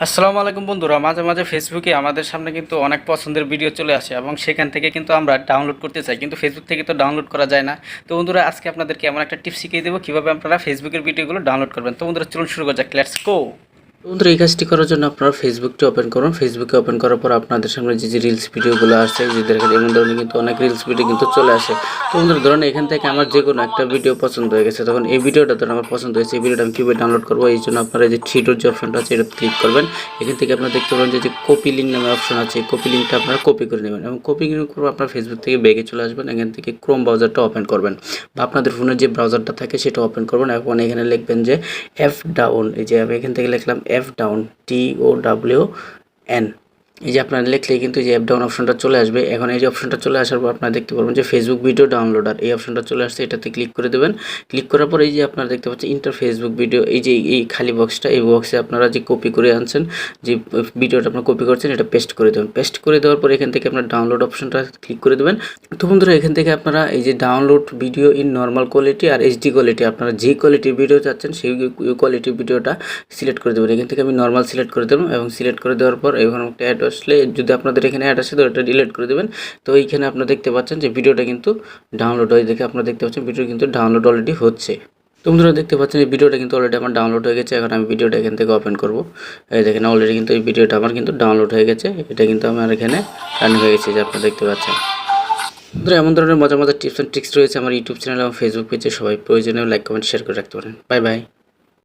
আসসালামু আলাইকুম বন্ধুরা, মাঝে মাঝে ফেসবুকে আমাদের সামনে কিন্তু অনেক পছন্দের ভিডিও চলে আসে এবং সেখান থেকে কিন্তু আমরা ডাউনলোড করতে চাই, কিন্তু ফেসবুক থেকে তো ডাউনলোড করা যায় না। তো বন্ধুরা, আজকে আপনাদেরকে এমন একটা টিপস শিখিয়ে দেবো কীভাবে আপনারা ফেসবুকের ভিডিওগুলো ডাউনলোড করবেন। তো বন্ধুরা, চলুন শুরু করা যাক। Let's go. বন্ধুরা, এই কাজটি করার জন্য আপনারা ফেসবুকটি ওপেন করুন। ফেসবুকে ওপেন করার পর আপনাদের সামনে যে রিলস ভিডিওগুলো আসছে, যে দেখেন এমন ধরনের কিন্তু অনেক রিলস ভিডিও কিন্তু চলে আসে। তো বন্ধুরা, ধরুন এখান থেকে আমার যে কোনো একটা ভিডিও পছন্দ হয়ে গেছে, তখন এই ভিডিওটা ধরুন আমার পছন্দ হয়েছে, এই ভিডিওটা আমি কীভাবে ডাউনলোড করবো, এই জন্য আপনারা যে থ্রি ডট যে অপশনটা আছে এটা ক্লিক করবেন। এখান থেকে আপনারা দেখতে পাবেন যে কপি লিঙ্ক নামে অপশন আছে, কপি লিঙ্কটা আপনারা কপি করে নেবেন এবং কপি করে আপনার ফেসবুক থেকে ব্যাগে চলে আসবেন। এখান থেকে ক্রোম ব্রাউজারটা ওপেন করবেন বা আপনাদের ফোনের যে ব্রাউজারটা থাকে সেটা ওপেন করবেন। এখন এখানে লিখবেন যে এফ ডাউন, এই যে আমি এখান থেকে লিখলাম এফ ডাউন, TOWN। এই যে আপনারা লিখলেই কিন্তু যে অ্যাপ ডাউন অপশনটা চলে আসবে। এখন এই যে অপশনটা চলে আসার পর আপনারা দেখতে পারবেন যে ফেসবুক ভিডিও ডাউনলোডার, এই অপশনটা চলে আসছে, এটাতে ক্লিক করে দেবেন। ক্লিক করার পর এই যে আপনারা দেখতে পাচ্ছেন ইন্টার ফেসবুক ভিডিও, এই যে এই খালি বক্সটা, এই বক্সে আপনারা যে কপি করে আনছেন, যে ভিডিওটা আপনারা কপি করছেন, এটা পেস্ট করে দেবেন। পেস্ট করে দেওয়ার পর এখান থেকে আপনার ডাউনলোড অপশনটা ক্লিক করে দেবেন। তো বন্ধুরা, এখান থেকে আপনারা এই যে download video in normal quality আর HD কোয়ালিটি, আপনারা যে কোয়ালিটির ভিডিও চাচ্ছেন সেই কোয়ালিটির ভিডিওটা সিলেক্ট করে দেবেন। এখান থেকে আমি নর্মাল সিলেক্ট করে দেবো এবং সিলেক্ট করে দেওয়ার পর এখানে একটা অ্যাড আসলে, যদি আপনাদের এখানে অ্যাড আসে তো এটা ডিলিট করে দেবেন। তো এইখানে আপনারা দেখতে পাচ্ছেন যে ভিডিওটা কিন্তু ডাউনলোড হয়ে, দেখে আপনারা দেখতে পাচ্ছেন ভিডিও কিন্তু ডাউনলোড অলরেডি হচ্ছে। তো বন্ধুরা, দেখতে পাচ্ছেন এই ভিডিওটা কিন্তু অলরেডি আমার ডাউনলোড হয়ে গেছে। এখন আমি ভিডিওটা এখান থেকে ওপেন করব। এই দেখেন অলরেডি কিন্তু এই ভিডিওটা আমার কিন্তু ডাউনলোড হয়ে গেছে, এটা কিন্তু আমার এখানে রান হয়ে গেছে, যে আপনারা দেখতে পাচ্ছেন। বন্ধুরা, এমন ধরনের মজার মজার টিপস অ্যান্ড ট্রিক্স রয়েছে আমার ইউটিউব চ্যানেল এবং ফেসবুক পেজে, সবাই প্রয়োজনীয় লাইক কমেন্ট শেয়ার করে রাখতে পারেন। Bye bye.